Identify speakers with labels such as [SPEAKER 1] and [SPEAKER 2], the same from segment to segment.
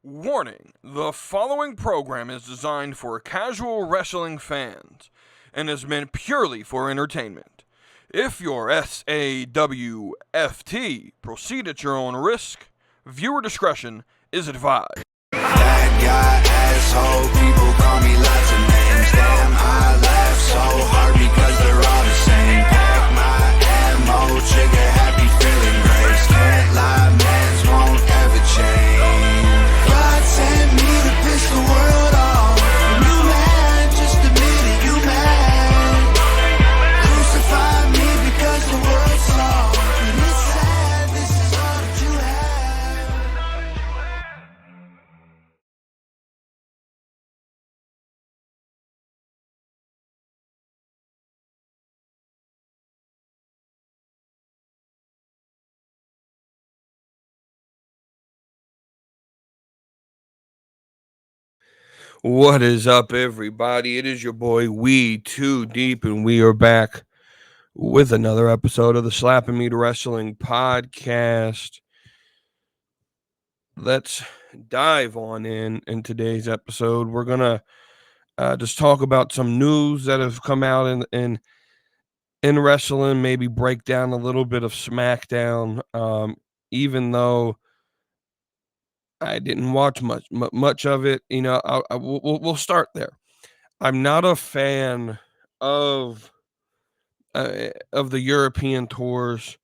[SPEAKER 1] Warning, the following program is designed for casual wrestling fans and is meant purely for entertainment. If you're SAWFT, proceed at your own risk. Viewer discretion is advised.
[SPEAKER 2] That guy, asshole, people call me lots of names. Damn, I laugh so hard because they're all the same. Pack my ammo, trigger happy feeling grace. Can't lie, mans won't ever change. God sent me to piss the world off. And you mad, just admit it, you mad. Crucify me because the world's soft. And it's sad, this is all that you have.
[SPEAKER 1] What is up, everybody? It is your boy WETOODEEP, and we are back with another episode of the Slapping Meat Wrestling podcast. Let's dive on in today's episode. We're gonna just talk about some news that have come out in wrestling. Maybe break down a little bit of SmackDown. Even though I didn't watch much of it, you know, we'll start there. I'm not a fan of the European tours.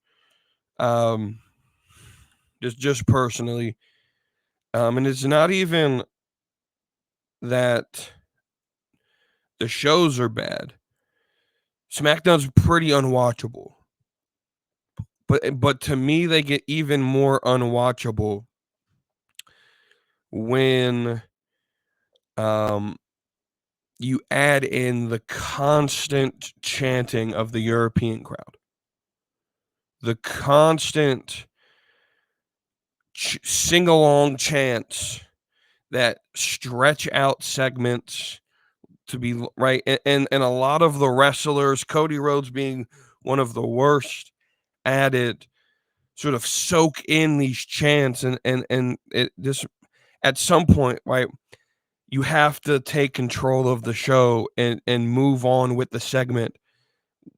[SPEAKER 1] Just personally, and it's not even that the shows are bad. SmackDown's pretty unwatchable, but to me, they get even more unwatchable when you add in the constant chanting of the European crowd, the constant sing-along chants that stretch out segments to be right, and a lot of the wrestlers, Cody Rhodes being one of the worst at it, sort of soak in these chants, and it just at some point, right, you have to take control of the show and move on with the segment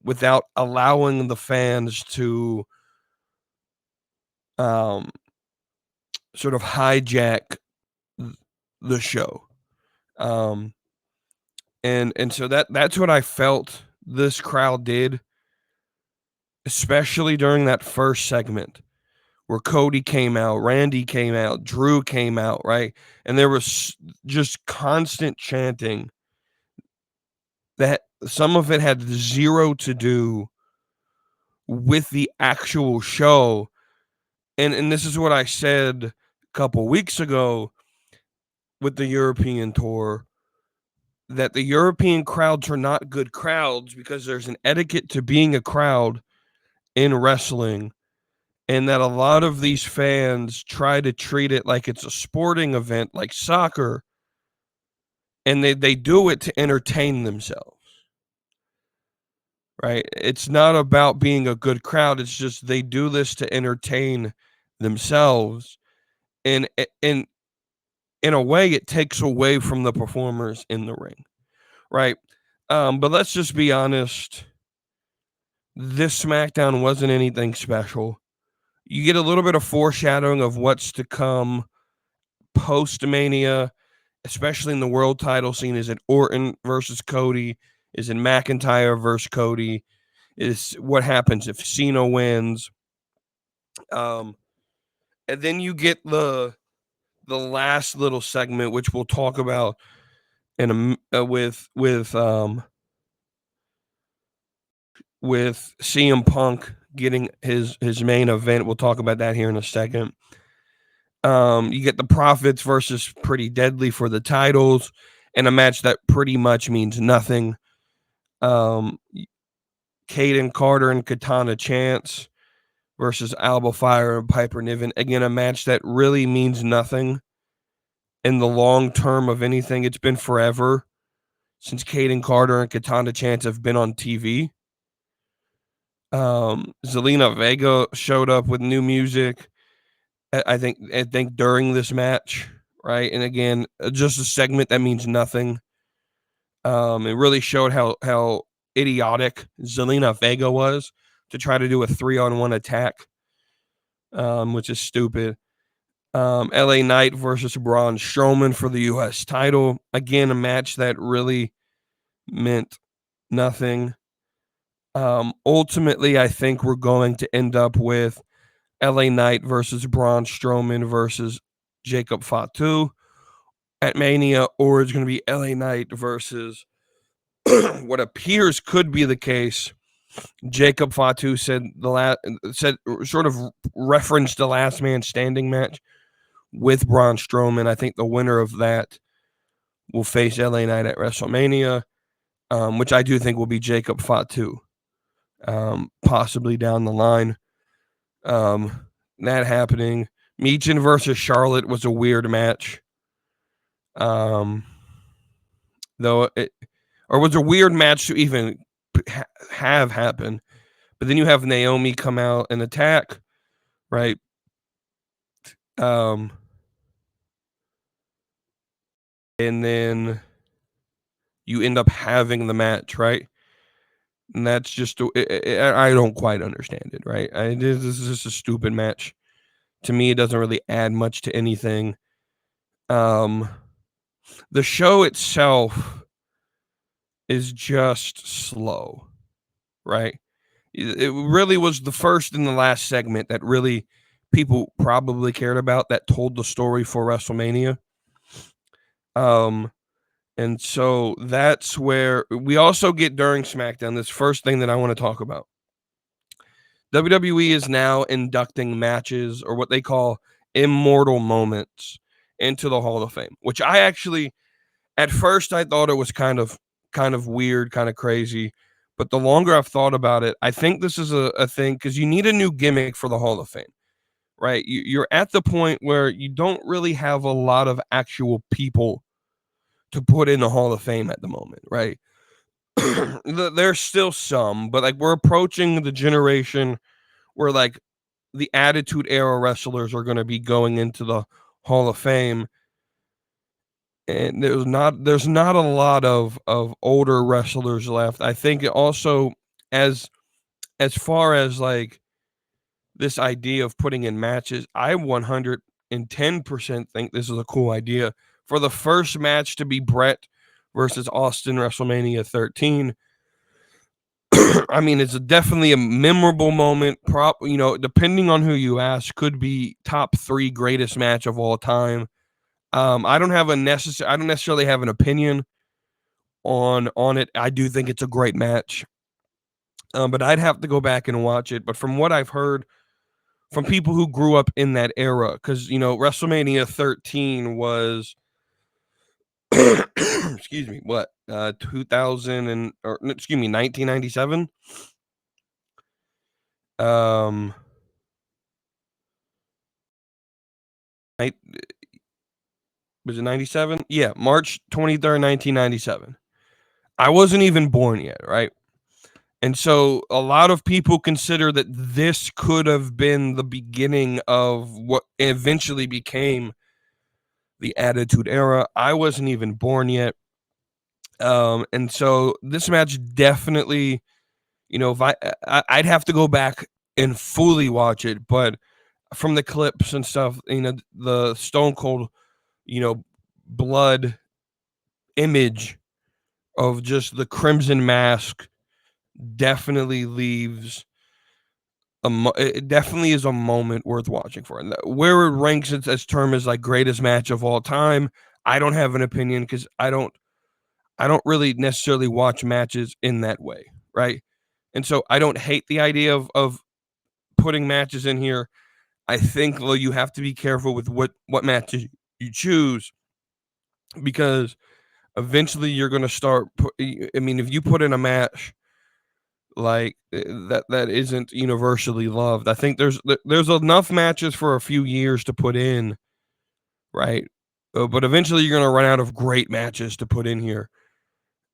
[SPEAKER 1] without allowing the fans to sort of hijack the show. And so that's what I felt this crowd did, especially during that first segment where Cody came out, Randy came out, Drew came out, right? And there was just constant chanting that some of it had zero to do with the actual show. And this is what I said a couple weeks ago with the European tour, that the European crowds are not good crowds because there's an etiquette to being a crowd in wrestling, and that a lot of these fans try to treat it like it's a sporting event like soccer, and they do it to entertain themselves, right? It's not about being a good crowd. It's just they do this to entertain themselves, and in a way it takes away from the performers in the ring, right? But let's just be honest, this SmackDown wasn't anything special. You get a little bit of foreshadowing of what's to come post-Mania, especially in the world title scene. Is it Orton versus Cody? Is it McIntyre versus Cody? Is what happens if Cena wins? And then you get the last little segment, which we'll talk about in with CM Punk getting his main event. We'll talk about that here in a second. You get the Profits versus Pretty Deadly for the titles, in a match that pretty much means nothing. Caden Carter and Katana Chance versus Alba Fire and Piper Niven. Again, a match that really means nothing in the long term of anything. It's been forever since Caden Carter and Katana Chance have been on TV. Zelina Vega showed up with new music, I think during this match, right? And again, just a segment that means nothing. It really showed how idiotic Zelina Vega was to try to do a 3-on-1 attack, which is stupid. LA Knight versus Braun Strowman for the US title. Again, a match that really meant nothing. Ultimately, I think we're going to end up with LA Knight versus Braun Strowman versus Jacob Fatu at Mania, or it's going to be LA Knight versus what appears could be the case. Jacob Fatu said sort of referenced the last man standing match with Braun Strowman. I think the winner of that will face LA Knight at WrestleMania, which I do think will be Jacob Fatu, possibly down the line. That happening. Michin versus Charlotte was a weird match. Though it was a weird match to even have happen. But then you have Naomi come out and attack, right? And then you end up having the match, right? And that's just I don't quite understand it, right? This is just a stupid match. To me, it doesn't really add much to anything. The show itself is just slow, right? It really was the first and the last segment that really people probably cared about, that told the story for WrestleMania. And so that's where we also get during SmackDown, this first thing that I want to talk about. WWE is now inducting matches, or what they call immortal moments, into the Hall of Fame, which I actually, at first I thought it was kind of weird, kind of crazy. But the longer I've thought about it, I think this is a thing, because you need a new gimmick for the Hall of Fame, right? You're at the point where you don't really have a lot of actual people to put in the Hall of Fame at the moment, right? There's still some, but like we're approaching the generation where like the Attitude Era wrestlers are going to be going into the Hall of Fame. And there's not a lot of older wrestlers left. I think it also, as far as like this idea of putting in matches, I 110% think this is a cool idea for the first match to be Brett versus Austin, WrestleMania 13. I mean, it's definitely a memorable moment. Depending on who you ask, could be top 3 greatest match of all time. I don't necessarily have an opinion on it. I do think it's a great match. But I'd have to go back and watch it. But from what I've heard from people who grew up in that era, because WrestleMania 13 was excuse me, what 2000 and or excuse me 1997. Was it 97? Yeah, March 23rd, 1997. I wasn't even born yet, right? And so a lot of people consider that this could have been the beginning of what eventually became the Attitude Era. I wasn't even born yet. And so this match definitely, if I'd have to go back and fully watch it, but from the clips and stuff, the Stone Cold, blood image of just the Crimson Mask definitely leaves it definitely is a moment worth watching for. And where it ranks as term as like greatest match of all time, I don't have an opinion, because I don't really necessarily watch matches in that way, right? And so I don't hate the idea of putting matches in here. I think you have to be careful with what matches you choose, because eventually you're going to start. I mean, if you put in a match like that isn't universally loved, I think there's enough matches for a few years to put in, right? But eventually you're going to run out of great matches to put in here,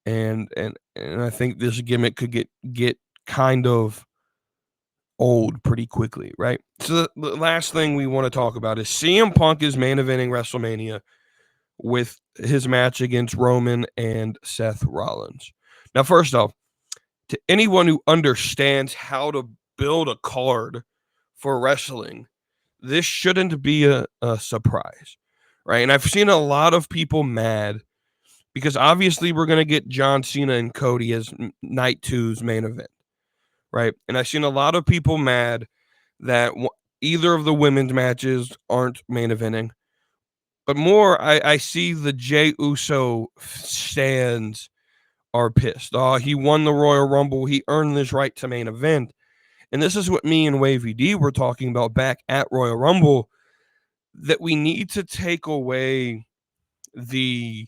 [SPEAKER 1] and I think this gimmick could get kind of old pretty quickly, right? So the last thing we want to talk about is CM Punk is main eventing WrestleMania with his match against Roman and Seth Rollins. Now, first off, to anyone who understands how to build a card for wrestling, this shouldn't be a surprise, right? And I've seen a lot of people mad because obviously we're going to get John Cena and Cody as night two's main event, right? And I've seen a lot of people mad that either of the women's matches aren't main eventing. But more, I see the Jey Uso stands are pissed. Oh, he won the Royal Rumble. He earned this right to main event. And this is what me and Wavy D were talking about back at Royal Rumble, that we need to take away the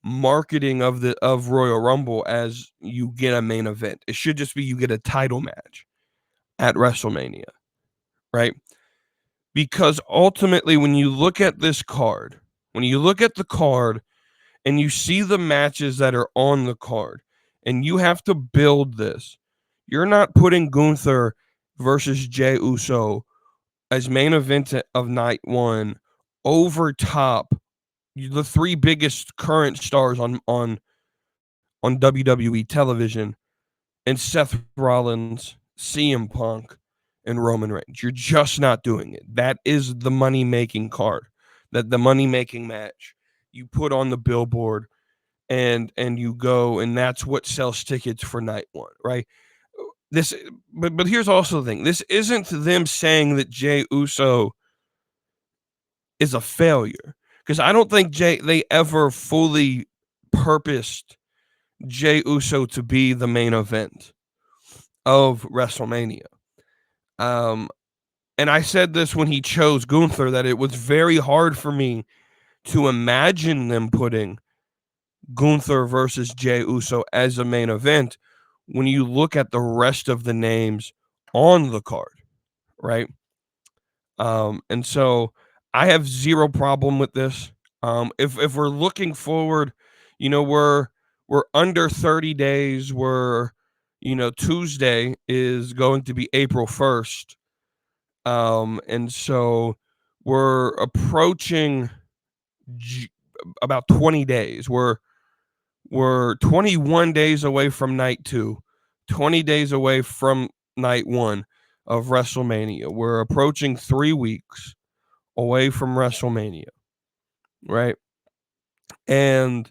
[SPEAKER 1] marketing of Royal Rumble as you get a main event. It should just be you get a title match at WrestleMania, right? Because ultimately, when you look at this card, when you look at the card and you see the matches that are on the card, and you have to build this, you're not putting Gunther versus Jey Uso as main event of night one over top the three biggest current stars on WWE television, and Seth Rollins, CM Punk, and Roman Reigns. You're just not doing it. That is the money-making card, that the money-making match you put on the billboard, and you go, and that's what sells tickets for night one, right? But here's also the thing. This isn't them saying that Jey Uso is a failure, because I don't think they ever fully purposed Jey Uso to be the main event of WrestleMania. And I said this when he chose Gunther, that it was very hard for me to imagine them putting Gunther versus Jey Uso as a main event when you look at the rest of the names on the card, right? And so I have zero problem with this. If we're looking forward, we're under 30 days. Tuesday is going to be April 1st. And so we're approaching about 20 days. We're 21 days away from night two, 20 days away from night one of WrestleMania. We're approaching 3 weeks away from WrestleMania, right? And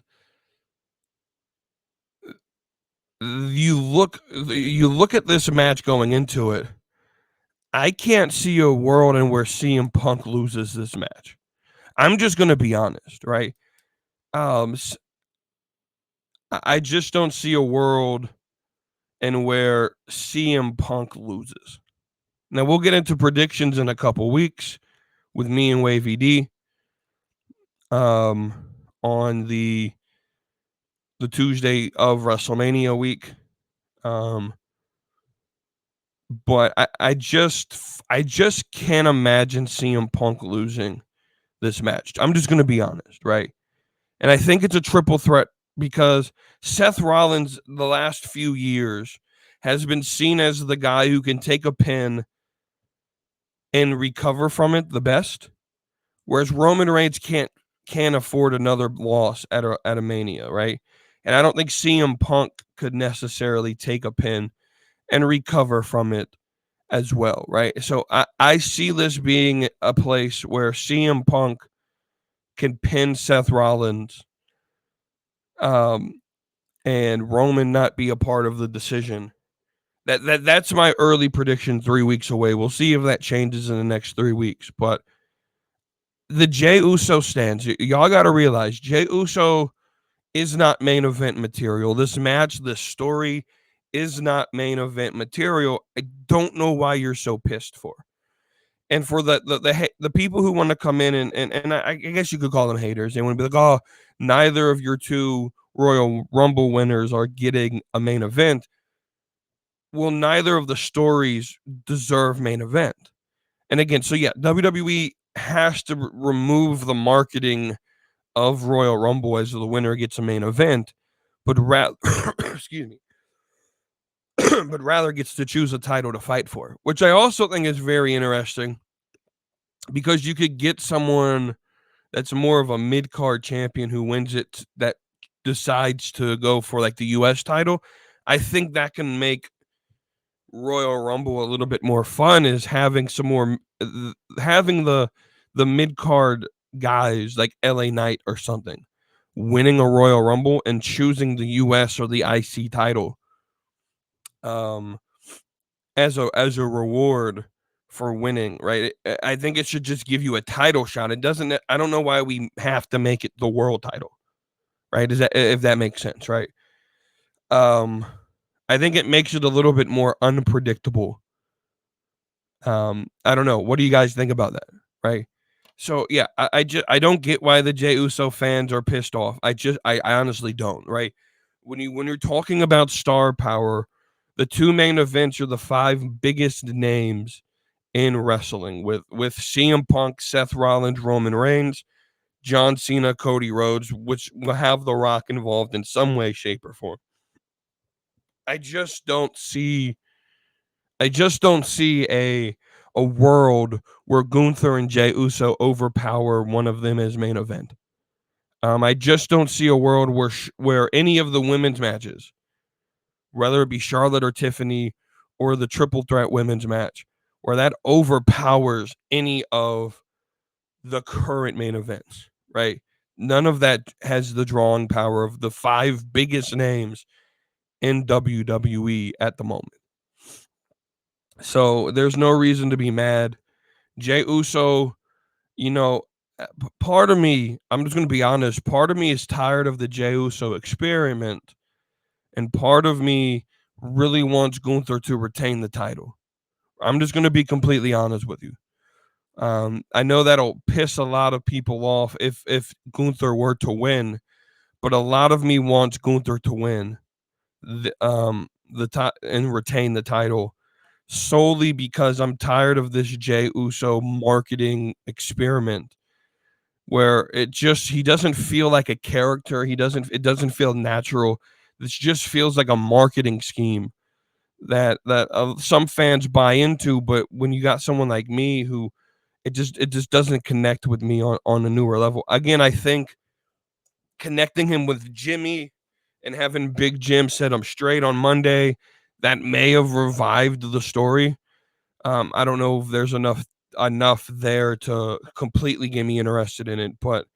[SPEAKER 1] you look at this match going into it, I can't see a world in where CM Punk loses this match. I'm just going to be honest, right? I just don't see a world in where CM Punk loses. Now, we'll get into predictions in a couple weeks with me and Wavy D on the Tuesday of WrestleMania week. But I just can't imagine CM Punk losing this match. I'm just going to be honest, right? And I think it's a triple threat because Seth Rollins, the last few years, has been seen as the guy who can take a pin and recover from it the best, whereas Roman Reigns can't afford another loss at a Mania, right? And I don't think CM Punk could necessarily take a pin and recover from it as well, right? So I see this being a place where CM Punk can pin Seth Rollins, and Roman not be a part of the decision. That's my early prediction 3 weeks away. We'll see if that changes in the next 3 weeks. But the Jey Uso stands. Y'all got to realize Jey Uso is not main event material. This match, this story is not main event material. I don't know why you're so pissed for. And for the people who want to come in and I guess you could call them haters. They want to be like, oh, neither of your two Royal Rumble winners are getting a main event. Well, neither of the stories deserve main event. And again, so yeah, WWE has to remove the marketing of Royal Rumble as the winner gets a main event, but excuse me, but rather gets to choose a title to fight for, which I also think is very interesting because you could get someone that's more of a mid-card champion who wins it that decides to go for, like, the US title. I think that can make Royal Rumble a little bit more fun, is having some more having the mid-card guys like LA Knight or something winning a Royal Rumble and choosing the US or the IC title um as a reward for winning, right? I think it should just give you a title shot. It doesn't I don't know why we have to make it the world title, right? Is that, if that makes sense, right? Um I think it makes it a little bit more unpredictable. I don't know. What do you guys think about that? Right. So yeah, I don't get why the Jey Uso fans are pissed off. I honestly don't. Right. When you're talking about star power, the two main events are the five biggest names in wrestling with CM Punk, Seth Rollins, Roman Reigns, John Cena, Cody Rhodes, which will have The Rock involved in some way, shape, or form. I just don't see I just don't see a world where Gunther and Jey Uso overpower one of them as main event. I just don't see a world where any of the women's matches, whether it be Charlotte or Tiffany or the triple threat women's match, where that overpowers any of the current main events, right? None of that has the drawing power of the five biggest names in WWE at the moment. So there's no reason to be mad. Jey Uso, you know, part of me, I'm just going to be honest, part of me is tired of the Jey Uso experiment, and part of me really wants Gunther to retain the title. I'm just going to be completely honest with you. I know that'll piss a lot of people off if Gunther were to win, but a lot of me wants Gunther to win and retain the title, solely because I'm tired of this Jey Uso marketing experiment where he doesn't feel like a character. It doesn't feel natural. This just feels like a marketing scheme that some fans buy into, but when you got someone like me who it just doesn't connect with me on a newer level. Again, I think connecting him with Jimmy and having Big Jim set him straight on Monday, that may have revived the story. I don't know if there's enough there to completely get me interested in it, but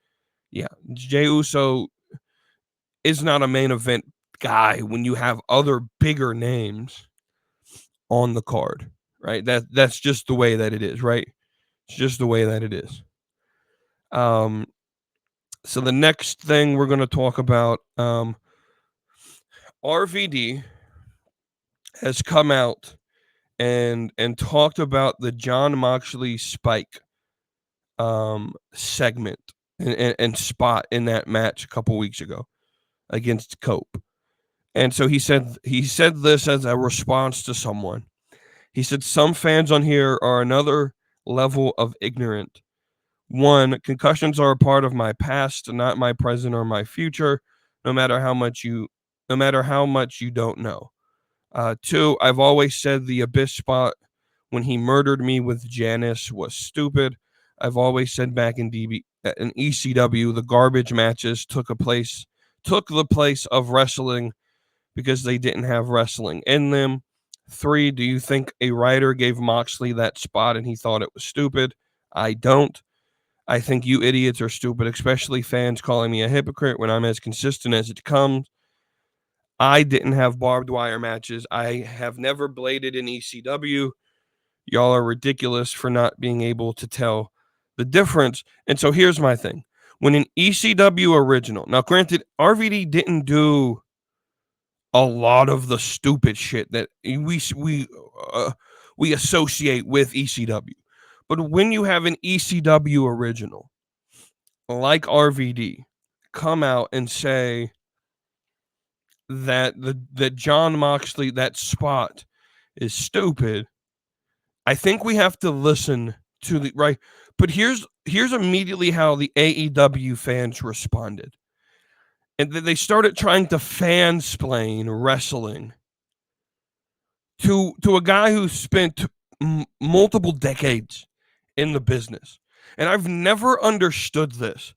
[SPEAKER 1] yeah, Jey Uso is not a main event guy when you have other bigger names on the card, right? That's just the way that it is, right? It's just the way that it is. So the next thing we're going to talk about, RVD has come out and talked about the John Moxley spike segment and spot in that match a couple weeks ago against Cope. And so he said this as a response to someone. He said, some fans on here are another level of ignorant. One, concussions are a part of my past, not my present or my future, no matter how much you don't know. Two, I've always said the Abyss spot when he murdered me with Janice was stupid. I've always said back in ECW, the garbage matches took the place of wrestling because they didn't have wrestling in them. Three, do you think a writer gave Moxley that spot and he thought it was stupid? I don't. I think you idiots are stupid, especially fans calling me a hypocrite when I'm as consistent as it comes. I didn't have barbed wire matches. I have never bladed in ECW. Y'all are ridiculous for not being able to tell the difference. And so here's my thing. When an ECW original, now granted, RVD didn't do a lot of the stupid shit that we associate with ECW. But when you have an ECW original like RVD come out and say that that John Moxley, that spot is stupid, I think we have to listen to the right. But here's immediately how the AEW fans responded. And then they started trying to fansplain wrestling to a guy who spent multiple decades in the business. And I've never understood this.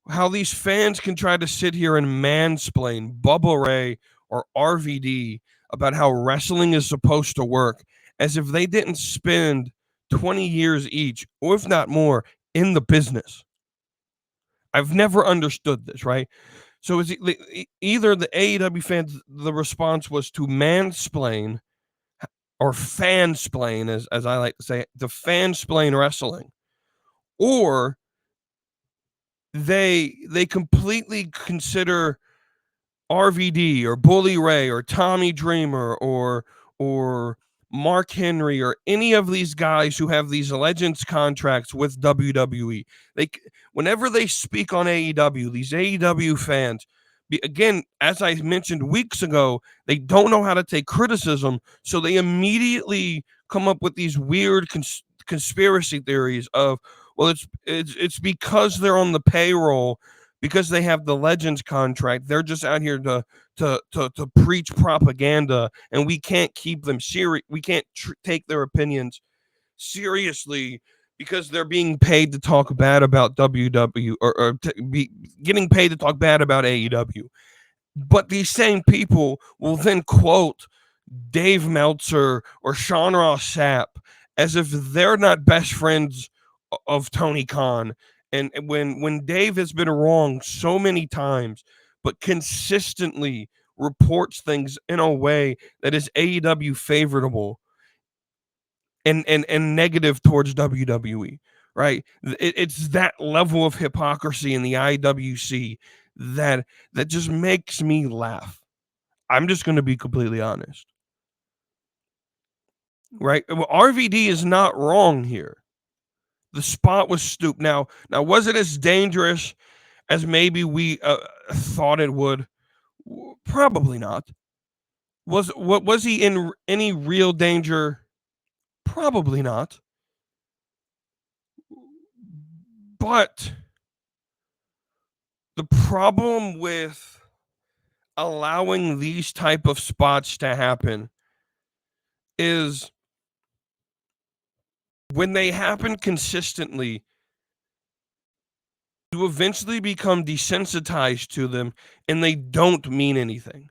[SPEAKER 1] How these fans can try to sit here and mansplain Bubba Ray or RVD about how wrestling is supposed to work as if they didn't spend 20 years each, or if not more, in the business. I've never understood this, right? So is either the AEW fans, the response was to mansplain or fansplain, as I like to say, the fansplain wrestling, or they completely consider RVD or Bully Ray or Tommy Dreamer or Mark Henry or any of these guys who have these legends contracts with WWE. They whenever they speak on AEW, these AEW fans, again, as I mentioned weeks ago, they don't know how to take criticism, so they immediately come up with these weird conspiracy theories of, well, it's because they're on the payroll, because they have the legends contract, they're just out here to preach propaganda, and we can't keep them serious. We can't take their opinions seriously because they're being paid to talk bad about WW or getting paid to talk bad about AEW. But these same people will then quote Dave Meltzer or Sean Ross Sapp as if they're not best friends of Tony Khan. And when Dave has been wrong so many times, but consistently reports things in a way that is AEW favorable and negative towards WWE, right? It's that level of hypocrisy in the IWC that just makes me laugh. I'm just going to be completely honest, right? Well, RVD is not wrong here. The spot was stupid. Now, was it as dangerous as maybe we thought it would? Probably not. Was he in any real danger? Probably not. But the problem with allowing these type of spots to happen is when they happen consistently, you eventually become desensitized to them and they don't mean anything,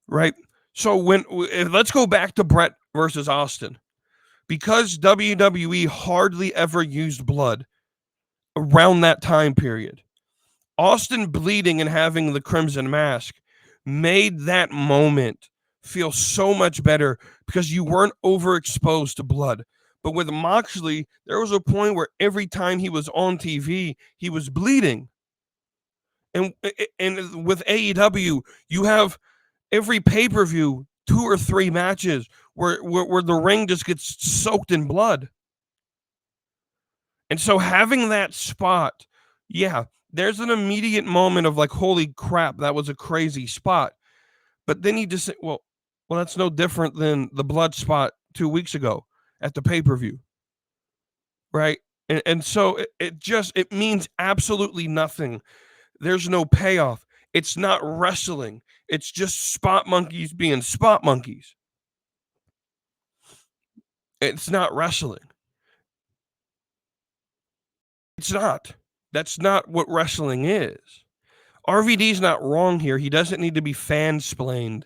[SPEAKER 1] right? So let's go back to Brett versus Austin. Because WWE hardly ever used blood around that time period, Austin bleeding and having the crimson mask made that moment feel so much better because you weren't overexposed to blood. But with Moxley, there was a point where every time he was on TV, he was bleeding. And with AEW, you have every pay-per-view 2 or 3 matches where the ring just gets soaked in blood. And so having that spot, yeah, there's an immediate moment of like, holy crap, that was a crazy spot. But then you just say, well, that's no different than the blood spot 2 weeks ago at the pay-per-view. Right? And so it means absolutely nothing. There's no payoff. It's not wrestling. It's just spot monkeys being spot monkeys. It's not wrestling. It's not. That's not what wrestling is. RVD's not wrong here. He doesn't need to be fansplained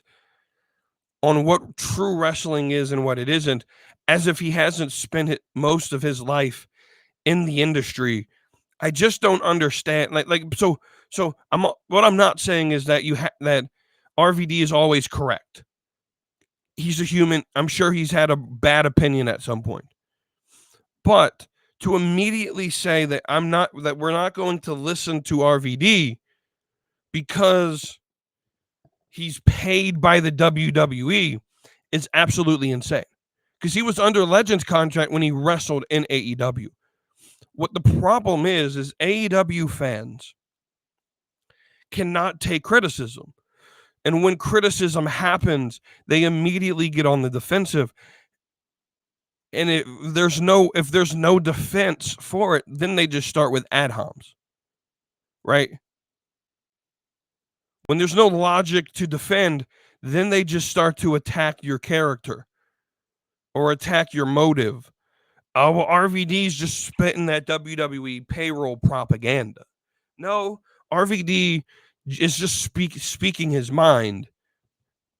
[SPEAKER 1] on what true wrestling is and what it isn't, as if he hasn't spent most of his life in the industry. I just don't understand. So what I'm not saying is that that RVD is always correct. He's a human. I'm sure he's had a bad opinion at some point. But to immediately say that we're not going to listen to RVD because he's paid by the WWE is absolutely insane. Because he was under Legends contract when he wrestled in AEW. What the problem is AEW fans cannot take criticism. And when criticism happens, they immediately get on the defensive. And if there's no defense for it, then they just start with ad homs. Right? When there's no logic to defend, then they just start to attack your character or attack your motive. Oh, well, RVD's just spitting that WWE payroll propaganda. No, RVD is just speaking his mind.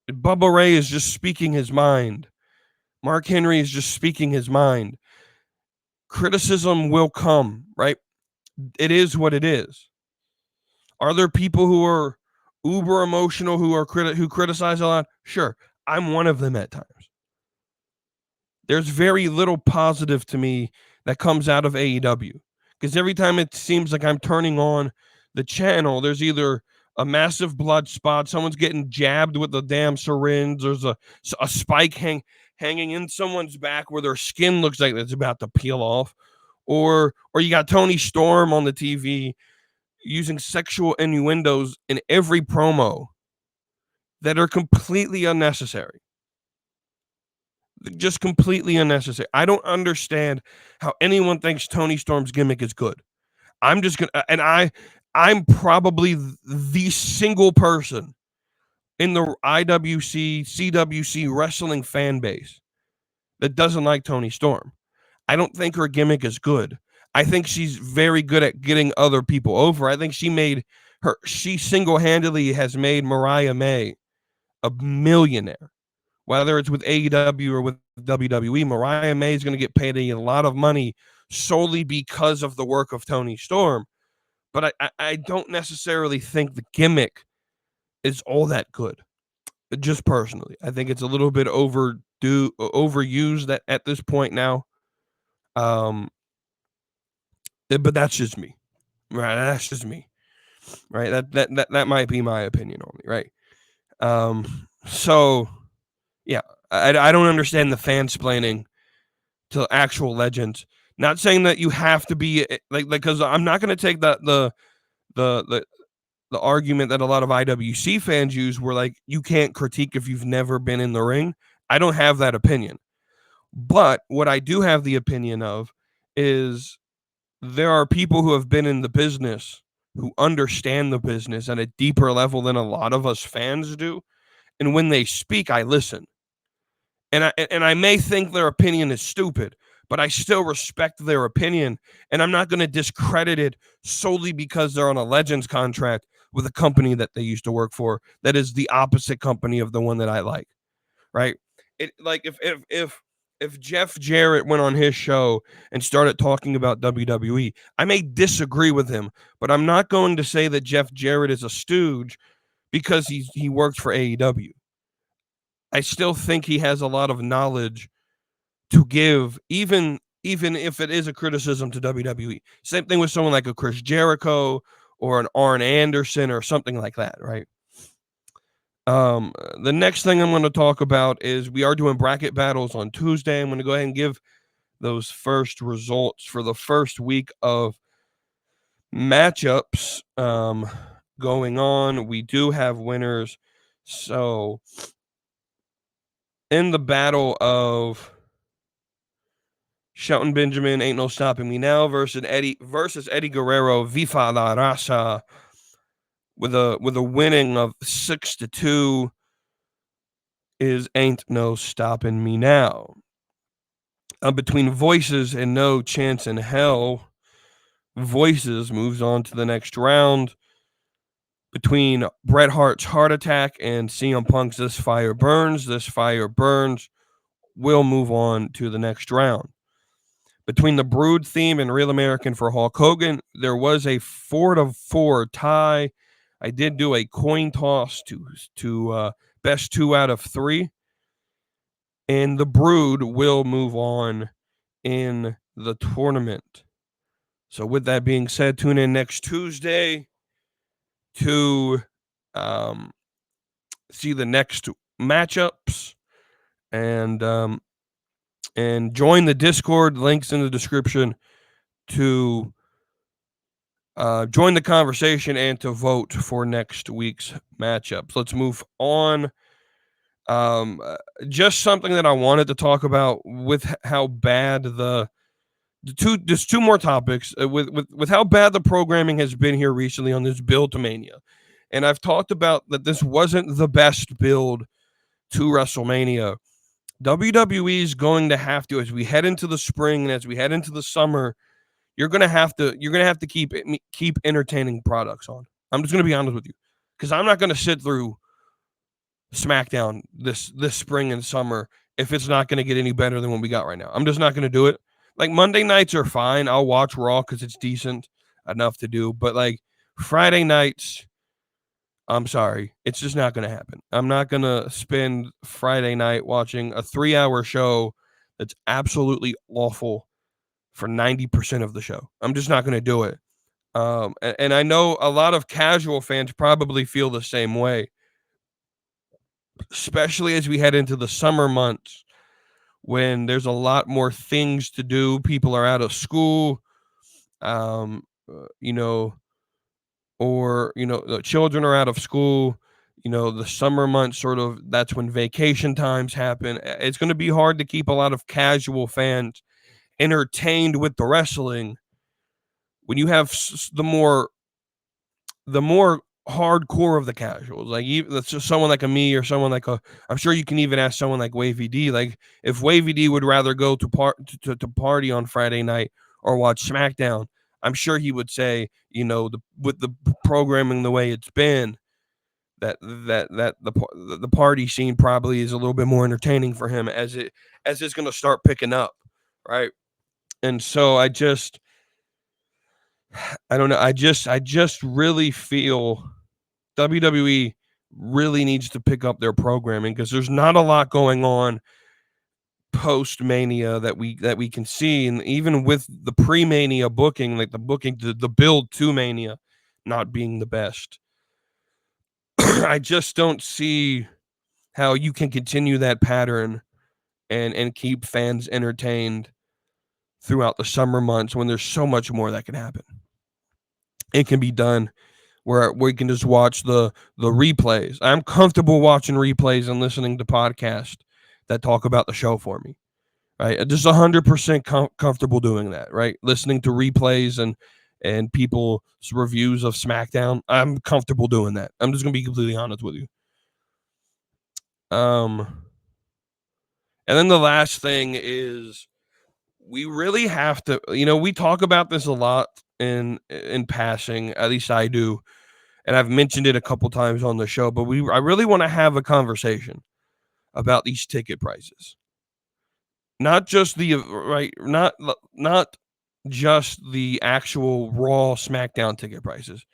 [SPEAKER 1] Bubba Ray is just speaking his mind. Mark Henry is just speaking his mind. Criticism will come, right? It is what it is. Are there people who are uber emotional who criticize a lot? Sure, I'm one of them at times. There's very little positive to me that comes out of AEW because every time it seems like I'm turning on the channel, there's either a massive blood spot, someone's getting jabbed with a damn syringe, there's a spike hanging in someone's back where their skin looks like it's about to peel off, or you got Tony Storm on the TV using sexual innuendos in every promo that are completely unnecessary. Just completely unnecessary. I don't understand how anyone thinks Tony Storm's gimmick is good. I'm just gonna, and I'm probably the single person in the IWC, CWC wrestling fan base that doesn't like Tony Storm. I don't think her gimmick is good. I think she's very good at getting other people over. I think she single-handedly has made Mariah May a millionaire. Whether it's with AEW or with WWE, Mariah May is going to get paid a lot of money solely because of the work of Tony Storm. But I don't necessarily think the gimmick is all that good. Just personally, I think it's a little bit overused at this point now. But that's just me, right? That's just me, right? That might be my opinion only, right? So yeah, I don't understand the fansplaining to actual legends. Not saying that you have to be like because I'm not going to take the argument that a lot of IWC fans use where like you can't critique if you've never been in the ring. I don't have that opinion. But what I do have the opinion of is there are people who have been in the business who understand the business at a deeper level than a lot of us fans do. And when they speak, I listen. And I may think their opinion is stupid, but I still respect their opinion. And I'm not going to discredit it solely because they're on a Legends contract with a company that they used to work for that is the opposite company of the one that I like, right? It like if Jeff Jarrett went on his show and started talking about WWE, I may disagree with him, but I'm not going to say that Jeff Jarrett is a stooge because he works for AEW. I still think he has a lot of knowledge to give, even if it is a criticism to WWE. Same thing with someone like a Chris Jericho or an Arn Anderson or something like that, right? The next thing I'm going to talk about is we are doing bracket battles on Tuesday. I'm going to go ahead and give those first results for the first week of matchups going on. We do have winners. So in the battle of Shelton Benjamin, Ain't No Stopping Me Now versus Eddie Guerrero, Viva la Raza, with a winning of 6-2 is Ain't No Stopping Me Now. Between Voices and No Chance in Hell, Voices moves on to the next round. Between Bret Hart's Heart Attack and CM Punk's This Fire Burns will move on to the next round. Between the Brood theme and Real American for Hulk Hogan, there was a 4-4 tie. I did do a coin toss to best 2 out of 3. And the Brood will move on in the tournament. So with that being said, tune in next Tuesday to see the next matchups and join the Discord. Links in the description to join the conversation and to vote for next week's matchups. Let's move on. Just something that I wanted to talk about with how bad there's 2 more topics with how bad the programming has been here recently on this build to Mania. And I've talked about that this wasn't the best build to WrestleMania. WWE is going to have to, as we head into the spring and as we head into the summer, you're gonna have to keep entertaining products on. I'm just gonna be honest with you, because I'm not gonna sit through SmackDown this spring and summer if it's not gonna get any better than what we got right now. I'm just not gonna do it. Like Monday nights are fine. I'll watch Raw because it's decent enough to do, but like Friday nights, I'm sorry, it's just not gonna happen. I'm not gonna spend Friday night watching a 3-hour show that's absolutely awful for 90% of the show. I'm just not gonna do it. And I know a lot of casual fans probably feel the same way, especially as we head into the summer months when there's a lot more things to do. People are out of school, um, you know, or the children are out of school. The summer months, sort of, that's when vacation times happen. It's going to be hard to keep a lot of casual fans entertained with the wrestling when you have the more hardcore of the casuals, like even that's just someone like a me or someone like a. I'm sure you can even ask someone like WETOODEEP. Like if WETOODEEP would rather go to party on Friday night or watch SmackDown, I'm sure he would say, with the programming the way it's been, that the party scene probably is a little bit more entertaining for him as it's going to start picking up, right? And so I don't know. I just really feel WWE really needs to pick up their programming because there's not a lot going on post Mania that we can see, and even with the pre Mania booking, like the build to Mania not being the best, I just don't see how you can continue that pattern and keep fans entertained throughout the summer months when there's so much more that can happen. It can be done where we can just watch the replays. I'm comfortable watching replays and listening to podcasts that talk about the show for me. Right, just 100% comfortable doing that. Right, listening to replays and people's reviews of SmackDown. I'm comfortable doing that. I'm just gonna be completely honest with you. Um, and then the last thing is we really have to. We talk about this a lot in passing. At least I do, and I've mentioned it a couple times on the show. But I really want to have a conversation about these ticket prices. Not just the right, not just the actual Raw SmackDown ticket prices,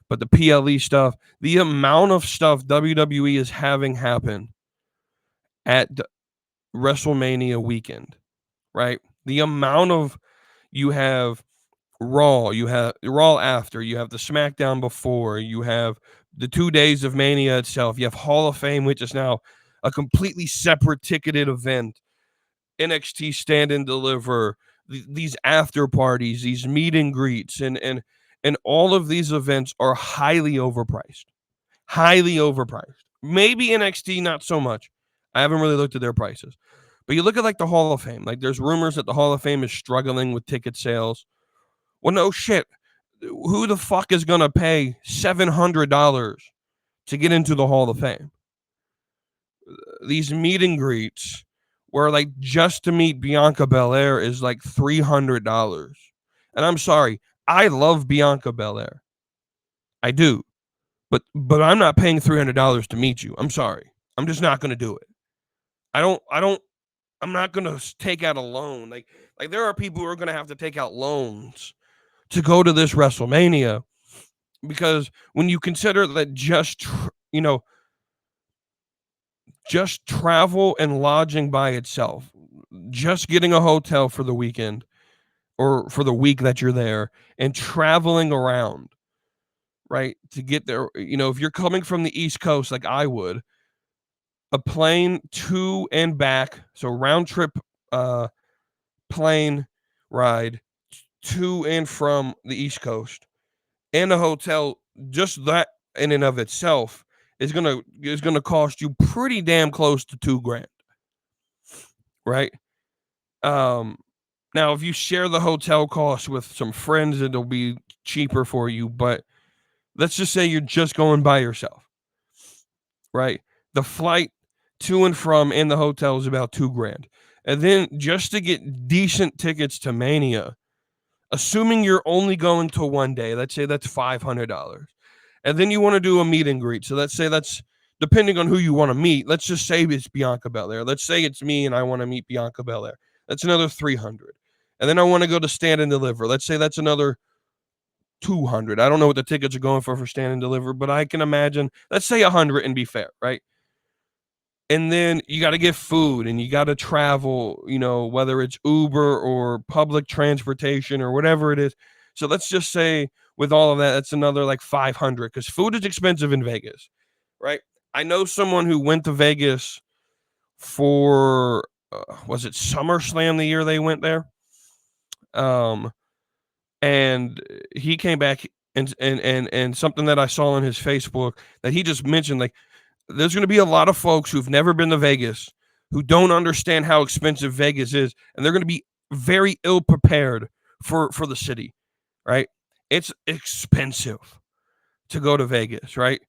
[SPEAKER 1] but the PLE stuff. The amount of stuff WWE is having happen at WrestleMania weekend, right? The amount of you have Raw, you have Raw after, you have the SmackDown before, you have the 2 days of Mania itself, you have Hall of Fame, which is now a completely separate ticketed event. NXT Stand and Deliver, these after parties, these meet and greets, and all of these events are highly overpriced. Highly overpriced. Maybe NXT not so much. I haven't really looked at their prices. But you look at like the Hall of Fame. Like there's rumors that the Hall of Fame is struggling with ticket sales. Well, no shit. Who the fuck is gonna pay $700 to get into the Hall of Fame? These meet and greets where like just to meet Bianca Belair is like $300. And I'm sorry, I love Bianca Belair. I do. But I'm not paying $300 to meet you. I'm sorry. I'm just not going to do it. I'm not going to take out a loan. Like there are people who are going to have to take out loans to go to this WrestleMania because when you consider that just travel and lodging by itself, just getting a hotel for the weekend or for the week that you're there and traveling around, right, to get there. If you're coming from the East Coast like I would, a plane to and back, so round trip plane ride to and from the East Coast and a hotel, just that in and of itself is gonna cost you pretty damn close to $2,000, right? Now if you share the hotel cost with some friends, it'll be cheaper for you. But let's just say you're just going by yourself, right? The flight to and from in the hotel is about $2,000. And then just to get decent tickets to Mania, assuming you're only going to one day, let's say that's $500. And then you want to do a meet and greet. So let's say that's depending on who you want to meet. Let's just say it's Bianca Belair. Let's say it's me and I want to meet Bianca Belair. That's another 300. And then I want to go to Stand and Deliver. Let's say that's another 200. I don't know what the tickets are going for Stand and Deliver, but I can imagine, let's say 100 and be fair, right? And then you got to get food and you got to travel, whether it's Uber or public transportation or whatever it is. So let's just say with all of that, that's another like 500 because food is expensive in Vegas, right? I know someone who went to Vegas for, was it SummerSlam the year they went there? And he came back and something that I saw on his Facebook that he just mentioned, like, there's going to be a lot of folks who've never been to Vegas who don't understand how expensive Vegas is, and they're going to be very ill prepared for the city, right? It's expensive to go to Vegas, right?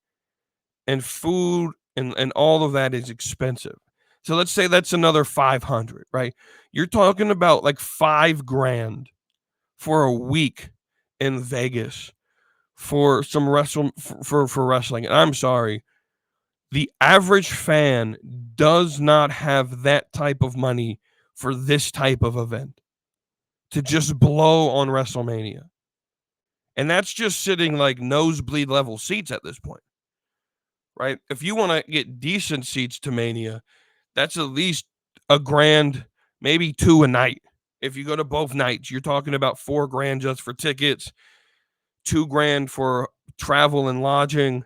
[SPEAKER 1] And food and all of that is expensive. So let's say that's another 500, right? You're talking about like $5,000 for a week in Vegas for some for wrestling. And I'm sorry, the average fan does not have that type of money for this type of event to just blow on WrestleMania. And that's just sitting like nosebleed level seats at this point, right? If you want to get decent seats to Mania, that's at least $1,000, maybe $2,000 a night. If you go to both nights, you're talking about $4,000 just for tickets, $2,000 for travel and lodging.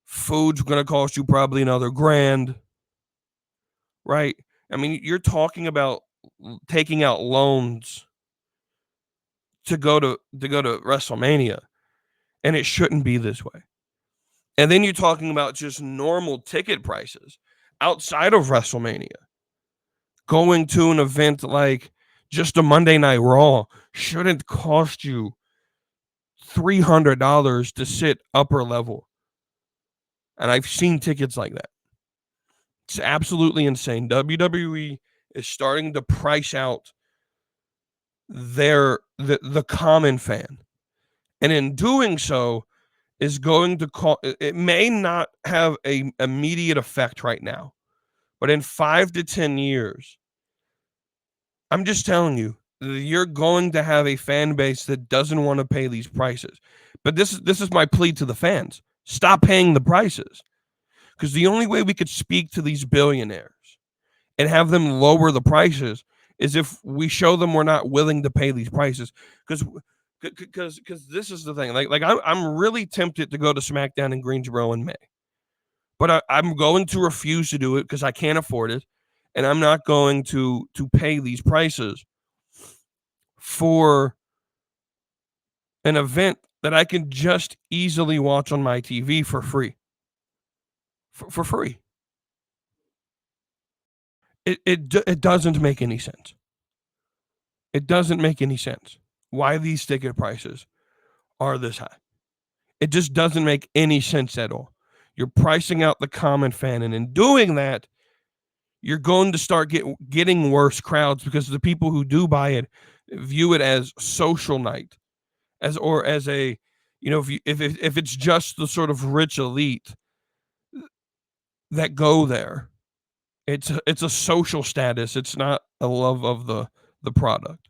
[SPEAKER 1] Food's going to cost you probably another $1,000, right? I mean, you're talking about taking out loans to go to WrestleMania, and it shouldn't be this way. And then you're talking about just normal ticket prices outside of WrestleMania. Going to an event like just a Monday Night Raw shouldn't cost you $300 to sit upper level. And I've seen tickets like that. It's absolutely insane. WWE is starting to price out the common fan. And in doing so, is going to it may not have a immediate effect right now, but in 5 to 10 years, I'm just telling you, you're going to have a fan base that doesn't want to pay these prices. But this is my plea to the fans. Stop paying the prices. Because the only way we could speak to these billionaires and have them lower the prices is if we show them we're not willing to pay these prices. Because this is the thing. Like I'm really tempted to go to SmackDown in Greensboro in May. But I'm going to refuse to do it because I can't afford it. And I'm not going to pay these prices for an event that I can just easily watch on my TV for free. For free. It doesn't make any sense. It doesn't make any sense why these ticket prices are this high. It just doesn't make any sense at all. You're pricing out the common fan, and in doing that, you're going to start getting worse crowds because the people who do buy it view it as social night, as a, if it's just the sort of rich elite that go there, it's a social status. It's not a love of the product,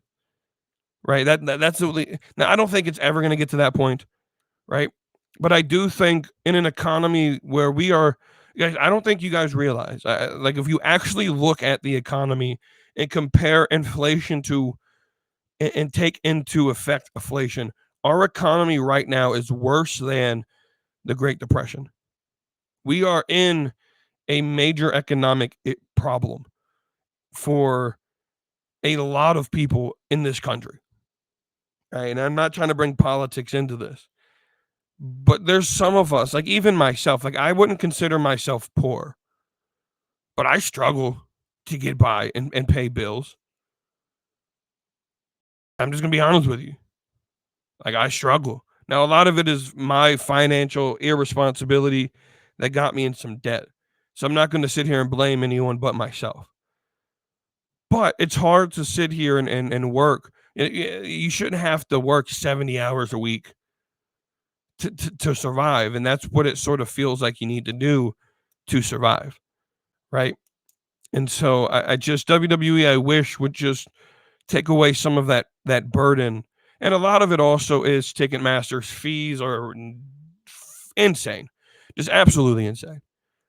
[SPEAKER 1] right? That's the, now I don't think it's ever going to get to that point, right? But I do think in an economy where we are, guys, I don't think you guys realize, like if you actually look at the economy and compare inflation to and take into effect inflation, our economy right now is worse than the Great Depression. We are in a major economic problem for a lot of people in this country. Right? And I'm not trying to bring politics into this, but there's some of us, like even myself, like I wouldn't consider myself poor, but I struggle to get by and pay bills. I'm just going to be honest with you. Like I struggle. Now, a lot of it is my financial irresponsibility that got me in some debt. So I'm not going to sit here and blame anyone but myself. But it's hard to sit here and work. You shouldn't have to work 70 hours a week to survive. And that's what it sort of feels like you need to do to survive. Right. And so I just, WWE, I wish would just take away some of that burden. And a lot of it also is Ticketmaster's fees are insane, just absolutely insane,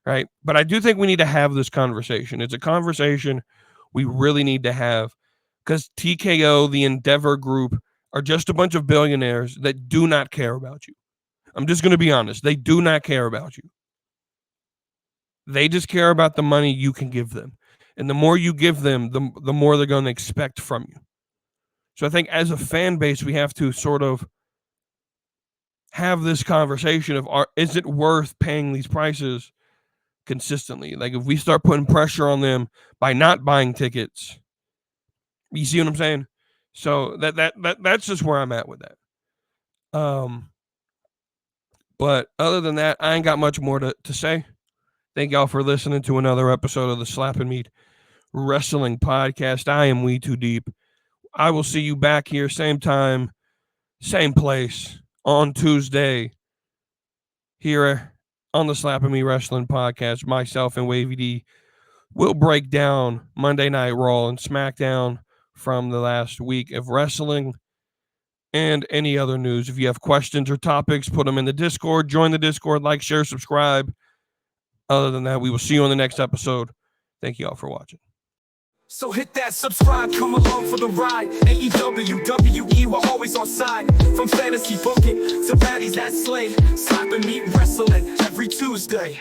[SPEAKER 1] right? But I do think we need to have this conversation. It's a conversation we really need to have because TKO, the Endeavor Group, are just a bunch of billionaires that do not care about you. I'm just going to be honest. They do not care about you. They just care about the money you can give them. And the more you give them, the more they're going to expect from you. So I think as a fan base, we have to sort of have this conversation of, is it worth paying these prices consistently? Like if we start putting pressure on them by not buying tickets, you see what I'm saying? So that's just where I'm at with that. But other than that, I ain't got much more to say. Thank y'all for listening to another episode of the Slap and Meat Wrestling Podcast. I am WETOODEEP. I will see you back here, same time, same place on Tuesday here on the Slap and Me Wrestling Podcast. Myself and Wavy D will break down Monday Night Raw and SmackDown from the last week of wrestling and any other news. If you have questions or topics, put them in the Discord. Join the Discord, like, share, subscribe. Other than that, we will see you on the next episode. Thank you all for watching.
[SPEAKER 3] So hit that subscribe, come along for the ride. AEW, WWE, we're always on side. From fantasy booking to baddies that slay. Slap and Meat Wrestling every Tuesday.